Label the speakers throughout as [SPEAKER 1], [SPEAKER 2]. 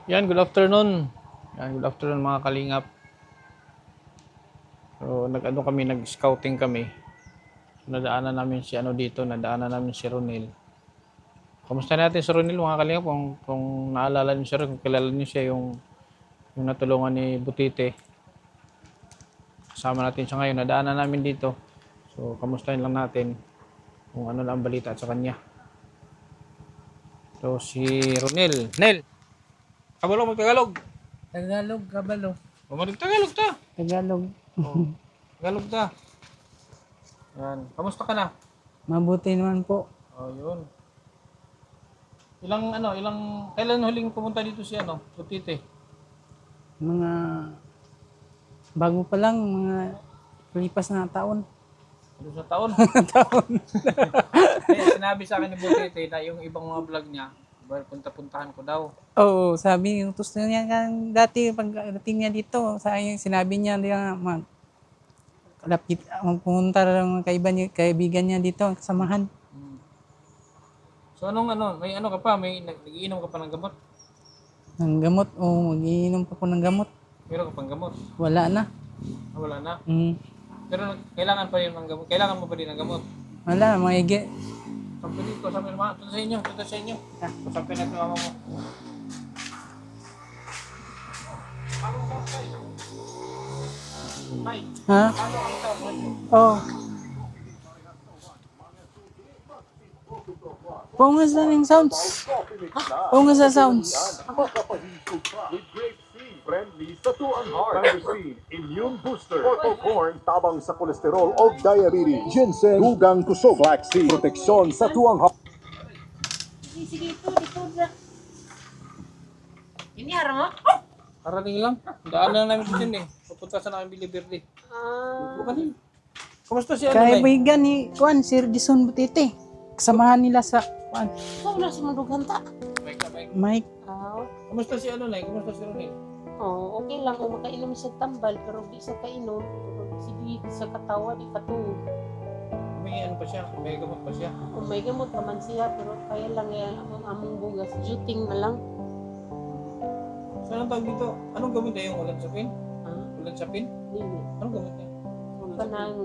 [SPEAKER 1] Yan, good afternoon. Yan, good afternoon mga kalingap. So, nag-scouting kami. So, nadaanan namin si dito, nadaanan namin si Ronel. Kamusta natin si Ronel mga kalingap kung naalala niyo siya, kung kilala niyo siya yung natulungan ni Butite. Kasama natin siya ngayon, nadaanan namin dito. So, kamustahin lang natin kung ano lang ang balita sa kanya. So, si Ronel. Nel! Kabalo mag-Tagalog!
[SPEAKER 2] Tagalog, kabalo.
[SPEAKER 1] Mag-Tagalog ta!
[SPEAKER 2] Tagalog.
[SPEAKER 1] Oh, Tagalog ta. Yan. Kamusta ka na?
[SPEAKER 2] Mabuti naman po.
[SPEAKER 1] Oh, yun. Kailan huling pumunta dito si Butite?
[SPEAKER 2] Mga bago pa lang, mga lipas na taon.
[SPEAKER 1] Ano sa taon?
[SPEAKER 2] Taon.
[SPEAKER 1] Kaya sinabi sa akin ni Butite na yung ibang mga vlog niya, punta-puntahan ko daw.
[SPEAKER 2] Oo, sabi, utos na niya kan dati pagdating niya dito, sinabi niya magpunta lang kaibigan niya dito, kasamahan.
[SPEAKER 1] Hmm. So may ka pa, nagiinom ka pa ng gamot?
[SPEAKER 2] Ng gamot, mag-iinom pa po ng gamot.
[SPEAKER 1] Meron ka pang gamot?
[SPEAKER 2] Wala na.
[SPEAKER 1] Wala na.
[SPEAKER 2] Mm.
[SPEAKER 1] Pero kailangan pa rin ng gamot. Kailangan mo pa rin ng gamot.
[SPEAKER 2] Wala, maigi.
[SPEAKER 1] Sabi dito, sabi naman, ito sa inyo. Sabi natin mama mo.
[SPEAKER 2] Ha? Oh. Pungas na ng sounds. Pungas na sounds.
[SPEAKER 3] With grape seed, friendly sa tuang heart. Tyrosine, immune booster. Purple corn, tabang sa kolesterol o diabetes. Ginseng, dugang kusog. Flaxseed, proteksyon sa tuang heart.
[SPEAKER 4] Sige, dito na. Ini harap mo?
[SPEAKER 1] Karating lang. Daanan namin dito Pupunta sa namin Biliberde. Bukan. Kamusta si
[SPEAKER 2] Kaibigan ni Juan, Sir Dison Butite. Kasamahan nila sa Juan.
[SPEAKER 4] Ikaw na si Mandugan ta.
[SPEAKER 2] Mike.
[SPEAKER 1] Kamusta si Nay? Kamusta si Ronel?
[SPEAKER 4] Oh, okay lang kung makainom sa tambal pero di sa kainom. Sige sa katawa di katuog.
[SPEAKER 1] May pa siya? May gamot pa siya?
[SPEAKER 4] Kung may gamot naman siya pero kaya lang yan among bugas. Juting na lang.
[SPEAKER 1] Saan ang tawag dito? Anong gamot niya yung ulan sapin?
[SPEAKER 4] Ah,
[SPEAKER 1] Ulan sapin?
[SPEAKER 4] dili.
[SPEAKER 1] Anong gamot niya?
[SPEAKER 4] Kanang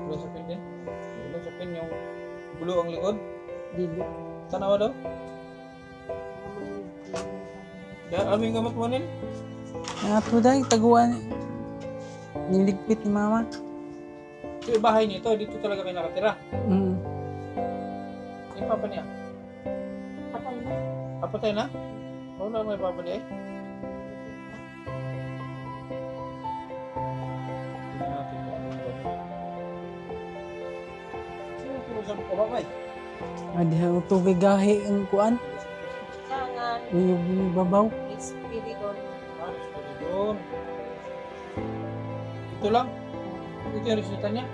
[SPEAKER 1] Ulan sapin din? Ulan sapin yung bulo ang likod?
[SPEAKER 4] dili.
[SPEAKER 1] Tanawa daw? Ano yung gamot mo Nel?
[SPEAKER 2] Ato dahil taguan. Niligpit ni mama.
[SPEAKER 1] So yung bahay niyo dito talaga kayo nakatira?
[SPEAKER 2] Mm.
[SPEAKER 1] Yung papa niya?
[SPEAKER 4] Patay na.
[SPEAKER 1] Kapatay na? Wala may papa niya Tingnan natin kung ano yun. Sino pumusap ko ba
[SPEAKER 2] Adi ang tubig gahi ang kuan.
[SPEAKER 4] Kangan.
[SPEAKER 2] Yung babaw.
[SPEAKER 4] Espiridon.
[SPEAKER 1] Doon. Ito lang? Ito yung resita niya?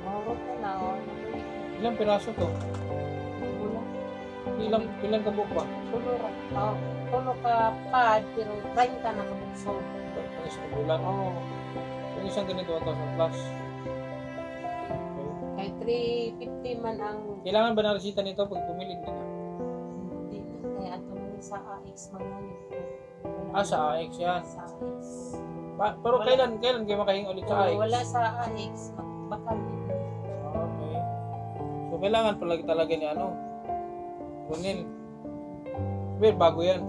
[SPEAKER 4] Mahurot na na.
[SPEAKER 1] Ilang piraso to?
[SPEAKER 4] Bulan.
[SPEAKER 1] Ilang kabuk ba?
[SPEAKER 4] Tulo ka pad, pero 30 na kabukso.
[SPEAKER 1] Isang bulan.
[SPEAKER 4] Oo.
[SPEAKER 1] Yung isang ganito 1,000 plus.
[SPEAKER 4] Kay 350 man ang
[SPEAKER 1] Kailangan ba ng resita nito pag pumili ka na?
[SPEAKER 4] hindi na. Kaya ato man sa AX manganit ko.
[SPEAKER 1] Sa AX yan.
[SPEAKER 4] Sa AX.
[SPEAKER 1] Pero kailan kayo makahingi ulit sa AX?
[SPEAKER 4] Wala sa AX, bakal din.
[SPEAKER 1] Okay. So kailangan palagi talaga ni Ronel. Well, bago yan.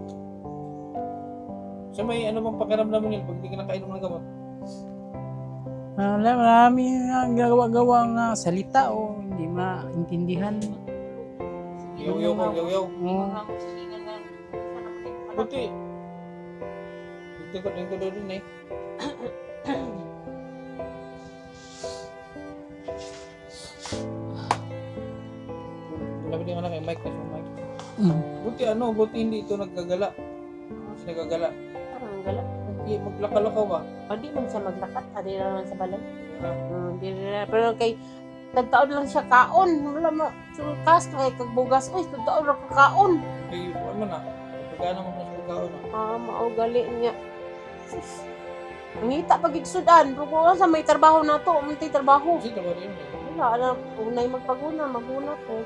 [SPEAKER 1] So may bang pakiramdam mo Nel pag hindi ka nakainom ng gamot?
[SPEAKER 2] Marami ang gawa-gawa nga salita o hindi maintindihan.
[SPEAKER 1] Yaw-yaw.
[SPEAKER 2] Oo.
[SPEAKER 4] Sige nga na. Sana ko din pala.
[SPEAKER 1] Buti. Tingkot ko doon Labi din nga na kay Mike kasi Mike. Buti hindi ito naggagala. Kasi naggagala.
[SPEAKER 4] Parang gala.
[SPEAKER 1] Hindi, maglakaw ba?
[SPEAKER 4] Hindi man siya maglakat. Adi na naman sa balay.
[SPEAKER 1] Ah,
[SPEAKER 4] Hindi na. Pero kay tagtaon lang siya kaon. Wala mo. Sukas kay kagbugas. Uy, tagtaon lang ka kaon.
[SPEAKER 1] Ay, ano na. Pagkana mo sa pagkaon na.
[SPEAKER 4] Maugali niya. Mangita pag igsudan, pero kung sa may trabaho na to, may trabaho.
[SPEAKER 1] Kasi trabaho yun.
[SPEAKER 4] Wala, alam, unay magpaguna, maguna ko.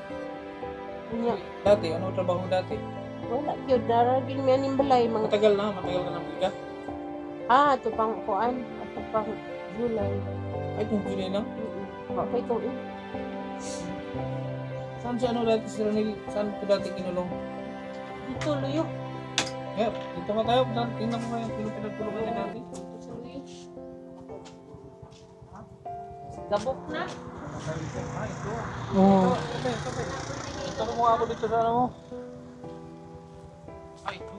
[SPEAKER 4] Unya,
[SPEAKER 1] Dati, ano trabaho mo dati?
[SPEAKER 4] wala, yun, daragin mo yan yung balay, mga,
[SPEAKER 1] Matagal ka ng biga.
[SPEAKER 4] ito pang kuan, ito pang July.
[SPEAKER 1] Ay, kung July lang.
[SPEAKER 4] Okay, ito,
[SPEAKER 1] Saan si ano dati si Ronil? Saan ko dati kinulong?
[SPEAKER 4] dito, luyo.
[SPEAKER 1] Yeah, dito ka tayo. Tingnan ko yung pinagtulungan niya dati.
[SPEAKER 4] Dito sa luyo. Gabok na.
[SPEAKER 1] Ah, ito.
[SPEAKER 2] Oo.
[SPEAKER 1] Ito mo ako dito sa ano mo. Ay, ito.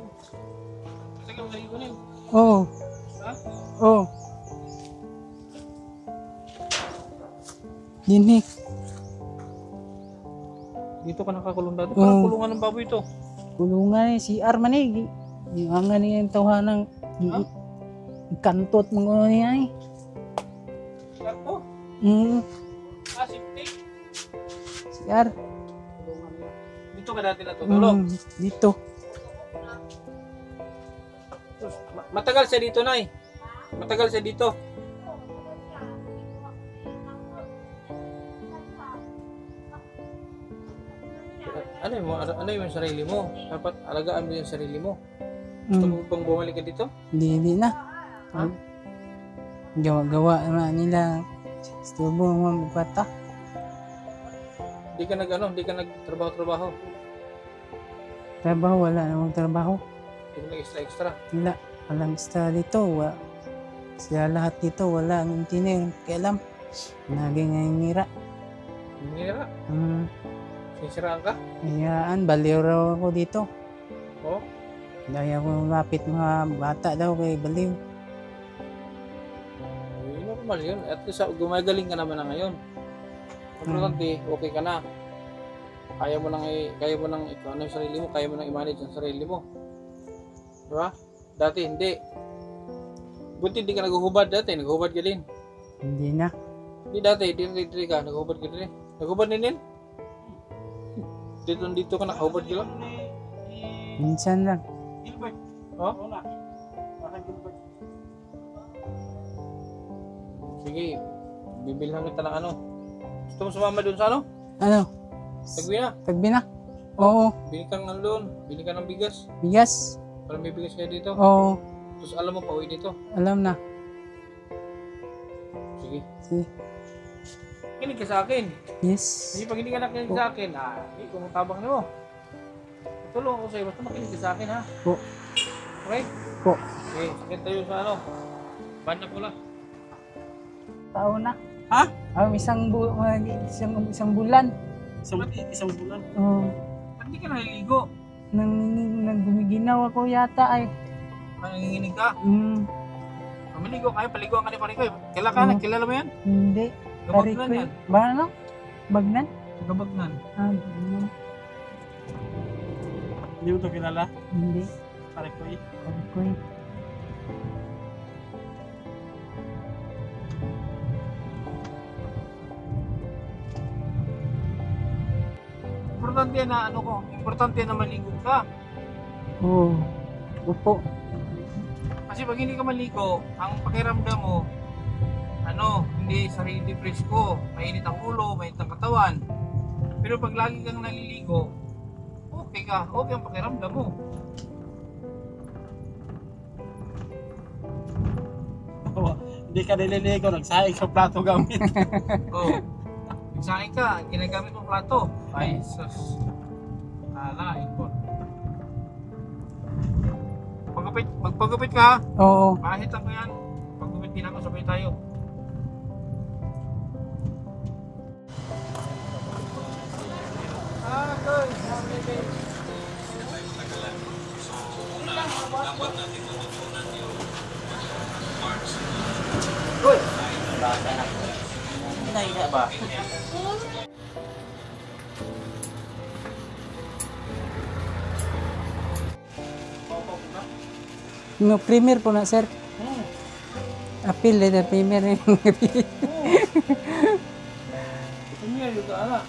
[SPEAKER 1] Matagal na yun yun.
[SPEAKER 2] Oo.
[SPEAKER 1] Ha?
[SPEAKER 2] Oo. Dinig.
[SPEAKER 1] Dito ka nakakulong dati.
[SPEAKER 2] Oo.
[SPEAKER 1] Parang kulungan ng baboy ito.
[SPEAKER 2] Kulungan ni si Armanig. Yung nga niya yung tawahan ng kantot mga niya eh.
[SPEAKER 1] Ito. Ah, safety.
[SPEAKER 2] Si Ar.
[SPEAKER 1] Dito ka dati natutulog.
[SPEAKER 2] Dito.
[SPEAKER 1] Matagal siya dito, Nay. Matagal siya dito. Ano yung sarili mo? Dapat alagaan mo yung sarili mo. Gusto mo bang bumalik ka dito?
[SPEAKER 2] Hindi na. Gawa-gawa na nila. Stubo mga bata.
[SPEAKER 1] Hindi ka nagtrabaho-trabaho.
[SPEAKER 2] Trabaho, wala namang trabaho.
[SPEAKER 1] Hindi ka nag-extra.
[SPEAKER 2] Wala. Walang extra dito. Sila lahat dito, wala ang engineer. Kailan? Naging ngira.
[SPEAKER 1] Hingira. Sinsiraan ka?
[SPEAKER 2] Hayaan, baliw raw ako dito.
[SPEAKER 1] Oo.
[SPEAKER 2] Dahil ako lapit mga bata daw kay baliw.
[SPEAKER 1] Normal yun. At least gumagaling ka naman na ngayon. Importante, okay ka na. Kaya mo nang ikaw ano yung sarili mo, kaya mo nang i-manage ang sarili mo. Di ba? Dati hindi. Buti hindi ka naguhubad dati, naguhubad ka din.
[SPEAKER 2] Hindi na.
[SPEAKER 1] Hindi dati, hindi ka, naguhubad ka din. Naguhubad din? Dito ka nakahubad ka lang.
[SPEAKER 2] Minsan lang.
[SPEAKER 1] Oh? Sige, bibilhan kita ng ano. Gusto mo sumama doon sa ano?
[SPEAKER 2] Ano?
[SPEAKER 1] Tagbi na.
[SPEAKER 2] Tagbi na? Oo.
[SPEAKER 1] Bili ka ng loan, bili ka ng bigas.
[SPEAKER 2] Bigas?
[SPEAKER 1] Para may bigas kayo dito.
[SPEAKER 2] Oo.
[SPEAKER 1] Tapos alam mo, pauwi dito.
[SPEAKER 2] Alam na.
[SPEAKER 1] Sige.
[SPEAKER 2] Sige.
[SPEAKER 1] Kinig ka sa akin.
[SPEAKER 2] Yes.
[SPEAKER 1] Kasi pag hindi ka nakinig sa akin, hindi kumutabang na mo. Tulong ako sa'yo, basta makinig ka sa akin, ha?
[SPEAKER 2] Po.
[SPEAKER 1] Okay?
[SPEAKER 2] Po.
[SPEAKER 1] Okay, sakit tayo sa ano. Banda pula.
[SPEAKER 2] Taon na.
[SPEAKER 1] Ha?
[SPEAKER 2] Isang bulan.
[SPEAKER 1] Isang bulan.
[SPEAKER 2] Oo.
[SPEAKER 1] Ba't di ka naliligo?
[SPEAKER 2] Nang gumiginaw ako yata ay.
[SPEAKER 1] Nanginginig ka? Pamiligo kayo, paliguan ka ni pare ko. Kailan ka na? Kilala mo yan?
[SPEAKER 2] Hindi.
[SPEAKER 1] Gabagnan yan.
[SPEAKER 2] Ba ano? Bagnan?
[SPEAKER 1] Gabagnan.
[SPEAKER 2] Bagnan.
[SPEAKER 1] Hindi mo ito kilala?
[SPEAKER 2] Hindi.
[SPEAKER 1] Pare ko eh.
[SPEAKER 2] Koy.
[SPEAKER 1] Importante yan na importante yan na maligo ka.
[SPEAKER 2] Oo. Opo.
[SPEAKER 1] Kasi pag hindi ka maligo, ang pakiramdam mo, hindi sarili presko, mainit ang ulo, mainit ang katawan. Pero pag lagi kang naliligo, okay ang pakiramdam mo.
[SPEAKER 5] Hindi ka nililigo, nagsaing sa plato gamit.
[SPEAKER 1] Oh, nagsaing ka, ginagamit mong plato. Ay, sus. Alain ko. Magpagupit ka ha.
[SPEAKER 2] Oo.
[SPEAKER 1] Kahit ako yan. Pagupit din ako, sabay tayo.
[SPEAKER 2] No premier po na sir. Apil letter premier.
[SPEAKER 1] Tumira juga anak.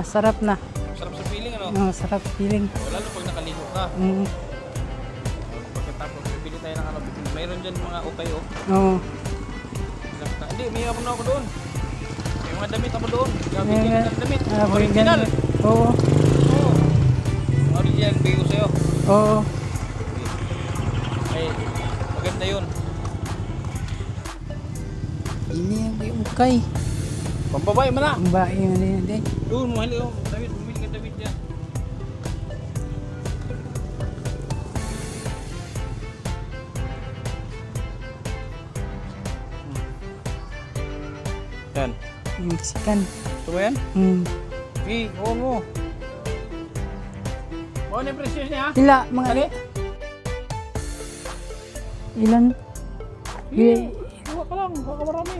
[SPEAKER 2] Masarap na.
[SPEAKER 1] Sarap sa feeling, ano?
[SPEAKER 2] Masarap feeling.
[SPEAKER 1] Lalo pag nakaligo ka.
[SPEAKER 2] Mm.
[SPEAKER 1] Pagkatapos, bibili tayo ng ano. Mayroon dyan mga ukay, oh.
[SPEAKER 2] Oo.
[SPEAKER 1] Hindi, may ako na ako doon. May mga damit ako doon. Gamit
[SPEAKER 2] May
[SPEAKER 1] yun
[SPEAKER 2] mga-
[SPEAKER 1] ng damit.
[SPEAKER 2] Ah,
[SPEAKER 1] Original.
[SPEAKER 2] Oo.
[SPEAKER 1] Oo. Original, bigay ko sa'yo.
[SPEAKER 2] Oo.
[SPEAKER 1] Ay, maganda yun.
[SPEAKER 2] Ini yung ukay.
[SPEAKER 1] Pambabae mo na.
[SPEAKER 2] Ang bae mo na yun din.
[SPEAKER 1] Doon, mahali oh. David, bumili ka David dyan. Yan.
[SPEAKER 2] Yung Mexican.
[SPEAKER 1] Gusto mo yan? Okay, kuha mo. Ano yung presyo niya?
[SPEAKER 2] Ila, mga
[SPEAKER 1] Dali.
[SPEAKER 2] ilan?
[SPEAKER 1] Kuha ka lang, kuha ka marami.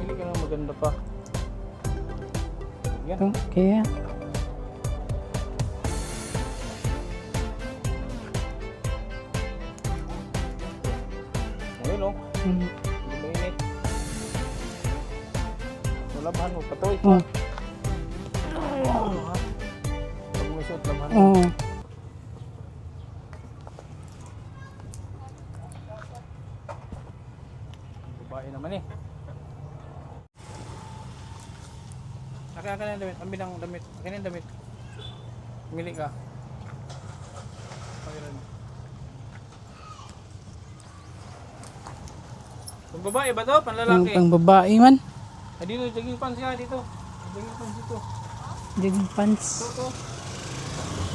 [SPEAKER 1] Bili ka lang maganda pa. Yan.
[SPEAKER 2] Ito, kaya.
[SPEAKER 1] Ayun oh.
[SPEAKER 2] Mm.
[SPEAKER 1] Hindi mainit. Labahan mo, patoy.
[SPEAKER 2] Oh.
[SPEAKER 1] Pag may suot, labahan mo.
[SPEAKER 2] Oo.
[SPEAKER 1] Babae naman eh. Akin na yung damit. Ang binang damit. Akin na yung damit. Pumili ka. Pakiran. Kung babae ba to? Panlalaki?
[SPEAKER 2] Pang babae man.
[SPEAKER 1] Ah, dito, jogging pants ka dito. Jogging pants dito.
[SPEAKER 2] Jogging pants.
[SPEAKER 1] Ito.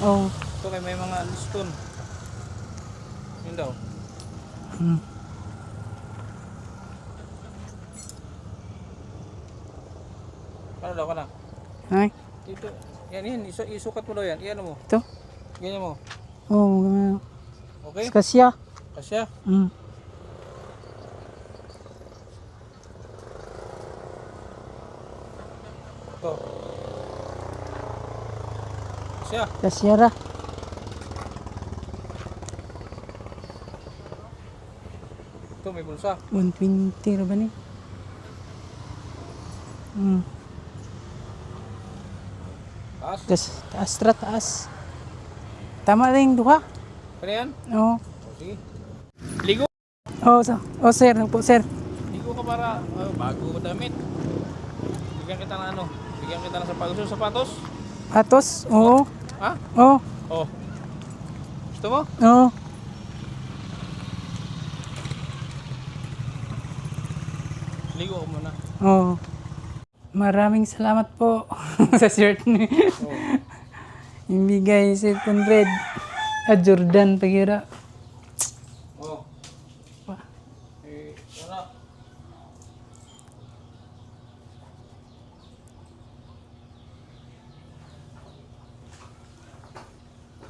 [SPEAKER 2] Oo.
[SPEAKER 1] Ito kay may mga liston. Yun daw.
[SPEAKER 2] Mm.
[SPEAKER 1] Ano daw ka na?
[SPEAKER 2] Ay,
[SPEAKER 1] Dito. Yan. Isukat mo daw yan. Iyan mo.
[SPEAKER 2] ito.
[SPEAKER 1] Ganyan mo.
[SPEAKER 2] Oo.
[SPEAKER 1] Okay?
[SPEAKER 2] Kasya.
[SPEAKER 1] Kasya.
[SPEAKER 2] Mm.
[SPEAKER 1] Ito. Kasya.
[SPEAKER 2] Kasya ra.
[SPEAKER 1] Ito may bulsa.
[SPEAKER 2] 120 ra ba ni? Mm.
[SPEAKER 1] Taas.
[SPEAKER 2] Taas ra, taas. Tama rin duha.
[SPEAKER 1] Ano yan?
[SPEAKER 2] Oo.
[SPEAKER 1] O, sige. Ligo.
[SPEAKER 2] Oo, oh, sir. Opo, sir.
[SPEAKER 1] Ligo ka para bago mo damit. Bigyan kita ng ano? Bigyan kita ng sapatos. Yung sapatos?
[SPEAKER 2] Atos? Oo.
[SPEAKER 1] Ha?
[SPEAKER 2] Oo.
[SPEAKER 1] Oh. Gusto mo?
[SPEAKER 2] Oo.
[SPEAKER 1] Ligo ka muna.
[SPEAKER 2] Oo. Maraming salamat po sa shirt ni.
[SPEAKER 1] Oh.
[SPEAKER 2] Ibigay 700. Jordan pagira.
[SPEAKER 1] Oh. Ano?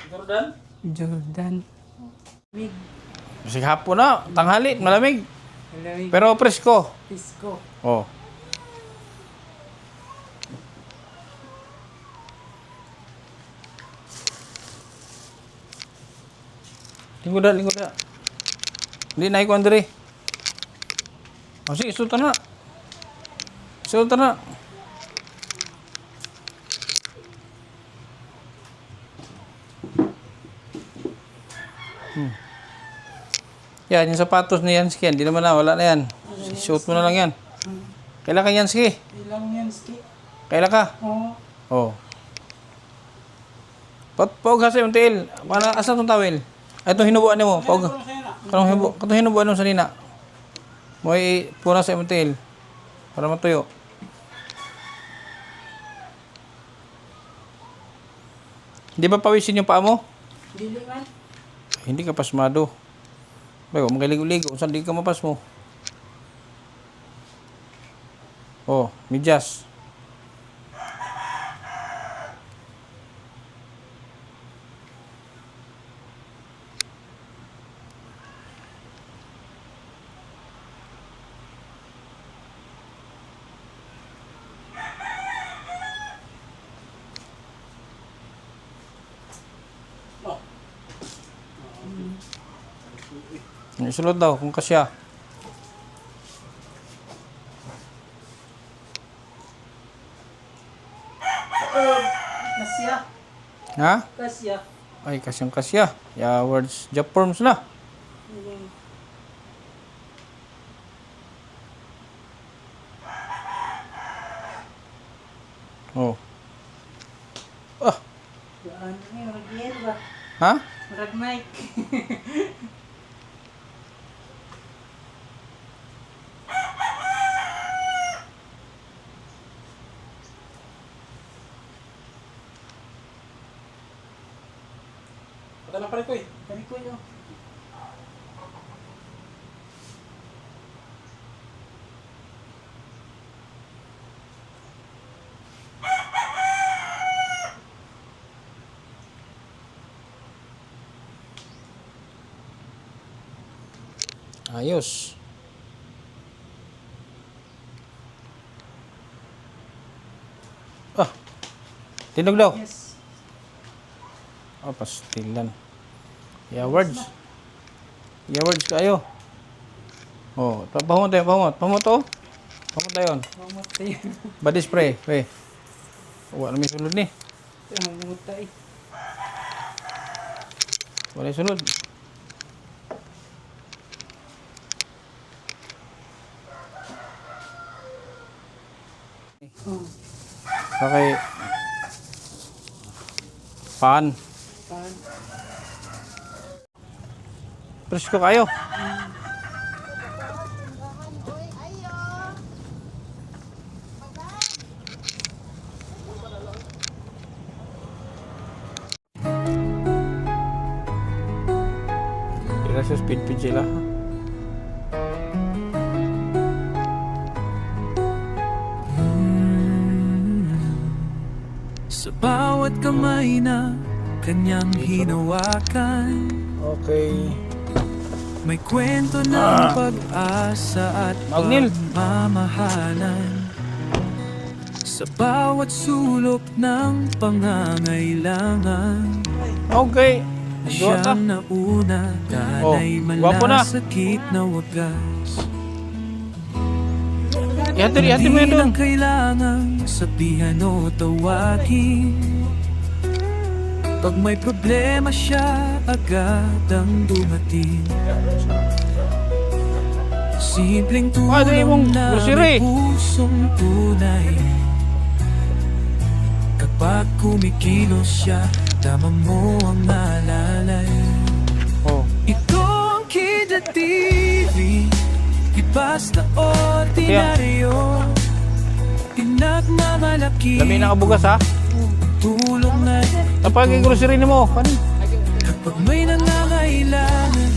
[SPEAKER 1] Jordan?
[SPEAKER 2] Jordan.
[SPEAKER 1] Sige hapon na. Tanghali. Malamig.
[SPEAKER 2] Malamig.
[SPEAKER 1] Pero presko.
[SPEAKER 2] Pisco.
[SPEAKER 1] Oh. Linggo na. Hindi na ikuan diri. O sige, sultan na. Sultan na. Yan, yung sapatos ni Yansky, hindi naman na, wala na yan. Suot mo na lang yan. Kailan ka Yansky?
[SPEAKER 2] Ilang yan, ski?
[SPEAKER 1] Kailan ka?
[SPEAKER 2] Oo.
[SPEAKER 1] Oh. Paug sa yung tail. Para asa tong tawel? Ito hinubuan mo. Paug. Kanong hinubuan mo sa nina. Moy puna sa imong tail. Para matuyo. Di ba pawisin yung paa mo?
[SPEAKER 2] Dili man.
[SPEAKER 1] Hindi ka pasmado. Bago, magaligo-ligo. Saan di ka mapas mo? Oh, medyas. Isulod daw kung kasya.
[SPEAKER 2] Kasya.
[SPEAKER 1] Ha?
[SPEAKER 2] Kasya.
[SPEAKER 1] Ay, kasyang kasya. Ya, words, job forms na. Oh. Ah,
[SPEAKER 2] Ano yun? Mag-iel ba?
[SPEAKER 1] ha?
[SPEAKER 2] Marag Mike.
[SPEAKER 5] Padala pa rin ko eh.
[SPEAKER 2] Kani ko yun.
[SPEAKER 1] Ayos. Ah, tinog daw.
[SPEAKER 2] Yes.
[SPEAKER 1] Oh, pastilan. Ya, words. Ya, words kayo. Oh, pahumot tayo, pahumot. Pahumot to. Pahumot tayo.
[SPEAKER 2] Mamatay.
[SPEAKER 1] Body spray. We. Wala may sunod ni.
[SPEAKER 2] Mamatay.
[SPEAKER 1] Wala yung sunod. Okay. Pan.
[SPEAKER 2] Pan.
[SPEAKER 1] Presko kayo. Kira sa speed pin sila.
[SPEAKER 6] Sa bawat kamay na kanyang hinawakan,
[SPEAKER 1] Okay.
[SPEAKER 6] may kwento ng pag-asa at
[SPEAKER 1] Magnil.
[SPEAKER 6] pagmamahalan. Sa bawat sulok ng pangangailangan,
[SPEAKER 1] Okay. Gawa ta.
[SPEAKER 6] siyang nauna, kanay
[SPEAKER 1] gwapo na.
[SPEAKER 6] malasakit na wagas.
[SPEAKER 1] Ihati mo yun doon.
[SPEAKER 6] Hindi na kailangang sabihan o tawagin. Pag may problema siya, agad ang dumating. Simpleng
[SPEAKER 1] Ano yung mong
[SPEAKER 6] tulong na
[SPEAKER 1] grocery?
[SPEAKER 6] may pusong tunay. Kapag kumikilos siya, tama mo ang alalay.
[SPEAKER 1] Oh.
[SPEAKER 6] Ito ang Kida TV, ibas na ordinaryo, pinagmamalaki,
[SPEAKER 1] Lami na kabugas ha.
[SPEAKER 6] tulong na
[SPEAKER 1] Tapag yung grocery ni mo. Paano?
[SPEAKER 6] kapag may nangangailangan,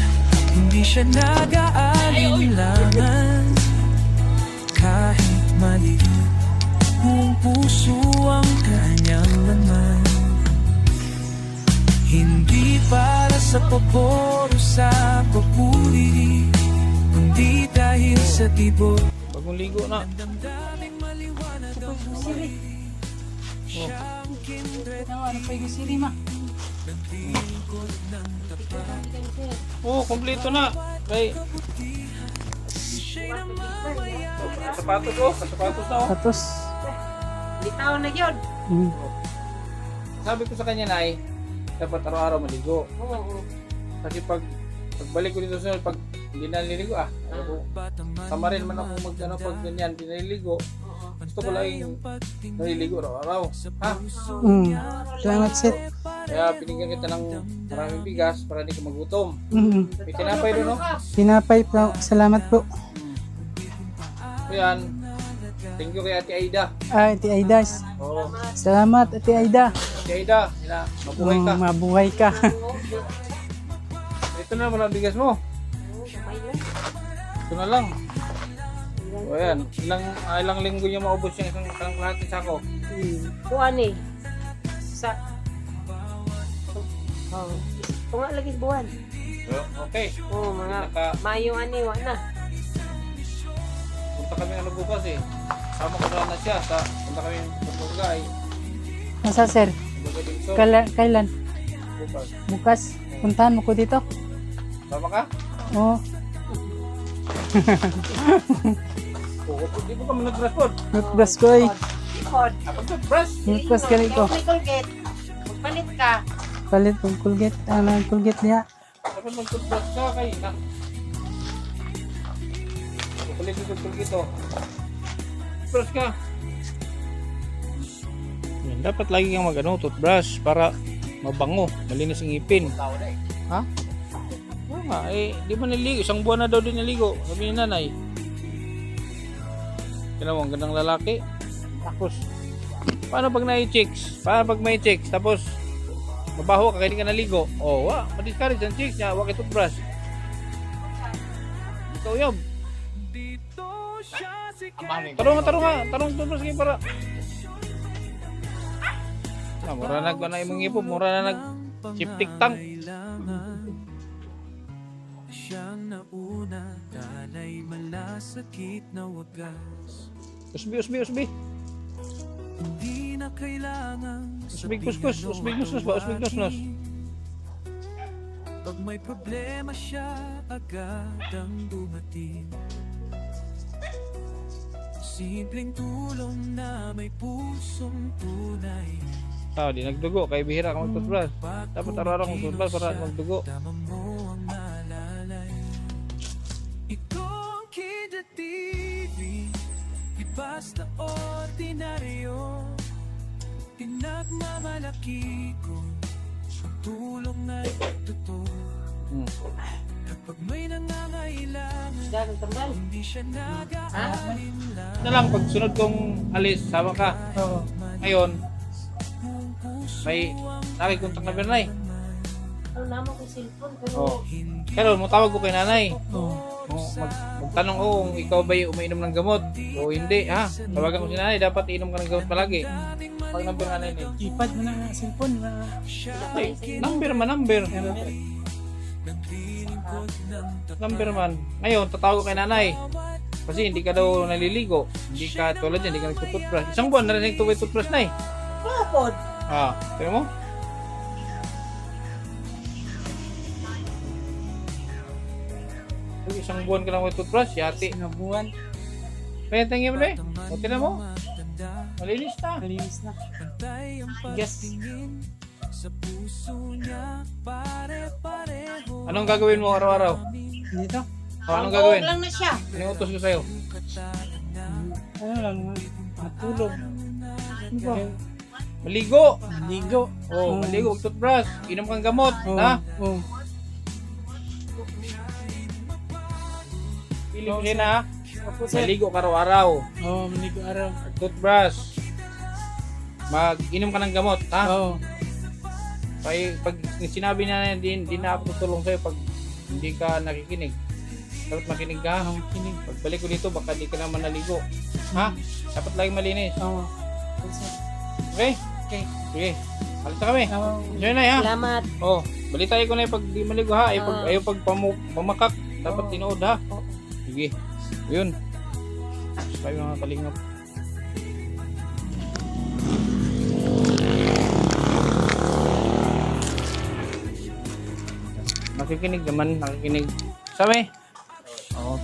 [SPEAKER 6] hindi siya nag-aalinlangan. Kahit maliit, buong puso ang kanyang laman. Hindi para sa pabor o sa papuri, kundi dahil sa tibok
[SPEAKER 1] Bagong ligo na.
[SPEAKER 6] ng damdaming maliwanag ang buhay. Siyang kindred
[SPEAKER 2] Ano pa yung sili ma?
[SPEAKER 6] ng lingkod ng tapat.
[SPEAKER 1] Oh, kompleto na. Okay.
[SPEAKER 6] Siya'y namamayaan.
[SPEAKER 1] Sapatos oh. Sapatos na oh.
[SPEAKER 2] Tapos.
[SPEAKER 4] Litaw na yun.
[SPEAKER 1] Sabi ko sa kanya na dapat araw-araw maligo.
[SPEAKER 4] Oo.
[SPEAKER 1] Kasi pagbalik ko dito sa pag hindi na naliligo ako, sama rin man ako pag ganyan, pinaliligo. Gusto ko lang yung naliligo araw-araw. Ha?
[SPEAKER 2] Salamat sir.
[SPEAKER 1] Kaya pinigyan kita ng maraming bigas para hindi ka magutom. May tinapay doon, no?
[SPEAKER 2] Pinapay po. Salamat po.
[SPEAKER 1] So yan. Thank you kay Ate Aida.
[SPEAKER 2] Ate Aida.
[SPEAKER 1] Oo.
[SPEAKER 2] Salamat Ate Aida.
[SPEAKER 1] Ate Aida, mabuhay ka.
[SPEAKER 2] Mabuhay ka.
[SPEAKER 1] Ito na naman ang bigas mo. Ito na lang. O yan. Ilang linggo niya maubos yung isang kalahati sako.
[SPEAKER 4] Buwan eh. Sa... Oh. Ito nga lagi buwan.
[SPEAKER 1] So, okay.
[SPEAKER 4] Oo, mga
[SPEAKER 1] Naka,
[SPEAKER 4] Mayo ani, wala na.
[SPEAKER 1] punta kami ng bukas eh. Sama ko na siya. Punta kami sa Bugay.
[SPEAKER 2] Nasa sir?
[SPEAKER 1] Bugay din so.
[SPEAKER 2] Kailan?
[SPEAKER 1] Bukas.
[SPEAKER 2] Bukas. Puntahan mo ko dito.
[SPEAKER 1] Sama ka?
[SPEAKER 2] Oo.
[SPEAKER 1] Hindi mo ka nag-brush po.
[SPEAKER 2] Nagpras ko eh.
[SPEAKER 4] Ikod.
[SPEAKER 1] Ako nag-brush.
[SPEAKER 2] Nagpras ka rin ko.
[SPEAKER 4] May Colgate. Palit ka.
[SPEAKER 2] Palit ng Colgate. Ng Colgate niya.
[SPEAKER 1] Dapat mag-toothbrush ka kay na. Kulit ito, kulit ito. Toothbrush ka. Yan, dapat lagi kang toothbrush para mabango, malinis ang ngipin. Ha? Oo nga, di ba naligo? Isang buwan na daw din naligo. Sabi ni nanay. Kaya mo, ang gandang lalaki. Tapos, paano pag na-chicks? Paano pag may chicks? Tapos, mabaho ka, kaya di ka naligo. Oh, ma-discourage ang chicks niya. Huwag toothbrush. Ikaw yun. Tarong toothbrush kayo para. Mura na na imong ipo, mura na chip-tik tank.
[SPEAKER 6] Siyang nauna, talay malasakit na wagas.
[SPEAKER 1] Usbi.
[SPEAKER 6] Hindi na kailangan
[SPEAKER 1] Usbig kuskus, usbig nusnos ba? Usbig nusnos.
[SPEAKER 6] pag may problema siya, agad ang dumating. Simpleng tulong na may pusong tunay.
[SPEAKER 1] Di nagdugo, kay bihira ka mag-toothbrush. Dapat araw-araw kang toothbrush para magdugo.
[SPEAKER 6] Tama mo ang nalalay. Ito ang Kida TV, di basta ordinaryo. Pinagmamalaki ko ang tulong na totoo. Kapag may nangangailangan,
[SPEAKER 4] Dagang tambal.
[SPEAKER 6] hindi siya nag-aalinlan.
[SPEAKER 1] Na lang, pag sunod kong alis, sama ka.
[SPEAKER 2] Oo.
[SPEAKER 1] Ngayon, may nakikontak na Bernay.
[SPEAKER 4] Ano naman ko cellphone pero
[SPEAKER 1] Oh. Pero matawag ko kay nanay.
[SPEAKER 2] Oo.
[SPEAKER 1] Magtanong ko kung ikaw ba umiinom ng gamot o hindi, ha? Tawagan ko si nanay, dapat iinom ka ng gamot palagi. Pag number nanay ni.
[SPEAKER 2] Ipad mo na ang cellphone.
[SPEAKER 1] Number man. Ngayon, tatawag ko kay nanay. Kasi hindi ka daw naliligo. Hindi ka tulad yan, hindi ka nagtututbrush. Isang buwan na rin nagtutbrush na eh.
[SPEAKER 4] kapod.
[SPEAKER 1] Tignan mo? Isang buwan ka lang may toothbrush, yati.
[SPEAKER 2] Isang buwan.
[SPEAKER 1] Kaya tingin mo na eh. O, tignan mo. Malinis na.
[SPEAKER 2] Malinis na.
[SPEAKER 6] Pantay ang
[SPEAKER 2] Yes.
[SPEAKER 6] pagtingin sa puso niya, pare-pareho.
[SPEAKER 1] Anong gagawin mo araw-araw?
[SPEAKER 2] Dito.
[SPEAKER 1] Anong gagawin?
[SPEAKER 4] lang na siya.
[SPEAKER 1] Anong utos ko sa'yo?
[SPEAKER 2] Ano lang. Matulog. Ano ba?
[SPEAKER 1] Maligo.
[SPEAKER 2] Ligo.
[SPEAKER 1] Maligo, mag-toothbrush. Inom kang gamot, ha?
[SPEAKER 2] Oo.
[SPEAKER 1] Pili mo siya na, maligo ka araw-araw.
[SPEAKER 2] Oo, maligo araw.
[SPEAKER 1] Toothbrush. Mag-inom ka ng gamot, ha?
[SPEAKER 2] Oo.
[SPEAKER 1] Pag sinabi na din na ako tutulong sa'yo pag hindi ka nakikinig. Dapat makinig ka.
[SPEAKER 2] Kinig.
[SPEAKER 1] Pagbalik ko dito, baka di ka naman naligo. Ha? Dapat lagi malinis.
[SPEAKER 2] Oo.
[SPEAKER 1] Okay?
[SPEAKER 2] Okay.
[SPEAKER 1] Sige. Alis na kami.
[SPEAKER 2] Oo.
[SPEAKER 1] Enjoy na, ha?
[SPEAKER 4] Salamat.
[SPEAKER 1] Balitay ko na yung pag di maligo, ha? Ayaw pag pamakak. Dapat tinood, ha? Sige. Yun. Sabi mga kalingap. Nakikinig naman, nakikinig. Sabi?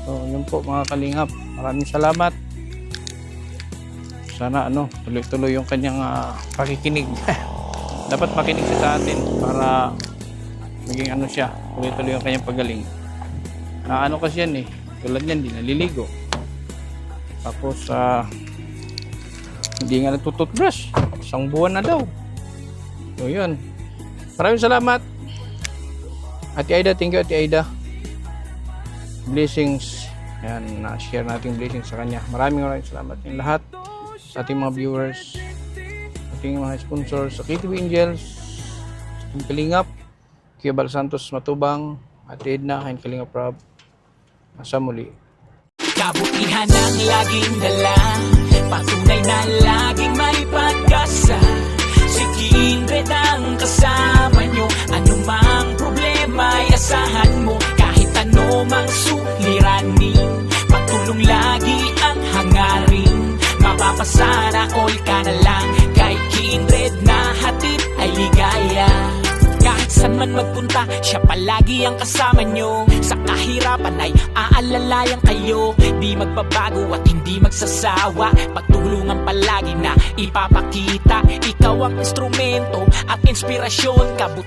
[SPEAKER 1] So yun po mga kalingap. Maraming salamat. Sana tuloy-tuloy yung kanyang pakikinig. Dapat makinig siya sa atin para maging siya, tuloy-tuloy yung kanyang pagaling. Kasi yan eh. Tulad niyan, di naliligo. Tapos hindi nga nagtututbrush. Isang buwan na daw. So yun. Maraming salamat. Ate Aida, thank you Ate Aida. Blessings. Ayan, na-share natin blessings sa kanya. Maraming salamat yung lahat sa ating mga viewers, ating mga sponsors, sa KTV Angels, sa ating Kalingap, Kuya Bal Santos Matubang, Ate Edna, Kain Kalingap Rob. Asa muli.
[SPEAKER 6] Kabutihan ang laging dala, patunay na laging may pag-asa. Si Kindred ang kasama nyo, anumang problema ay asahan mo. Kahit anumang suliranin, pagtulong lagi ang hangarin. Mapapasara all ka na lang, kay Kindred na hatid ay ligaya. Kahit saan man man magpunta, siya palagi ang kasama nyo. Sa kahirapan ay aalalayan kayo, di magbabago at hindi magsasawa. Pagtulungan palagi na ipapakita, ikaw ang instrumento at inspirasyon, kabuti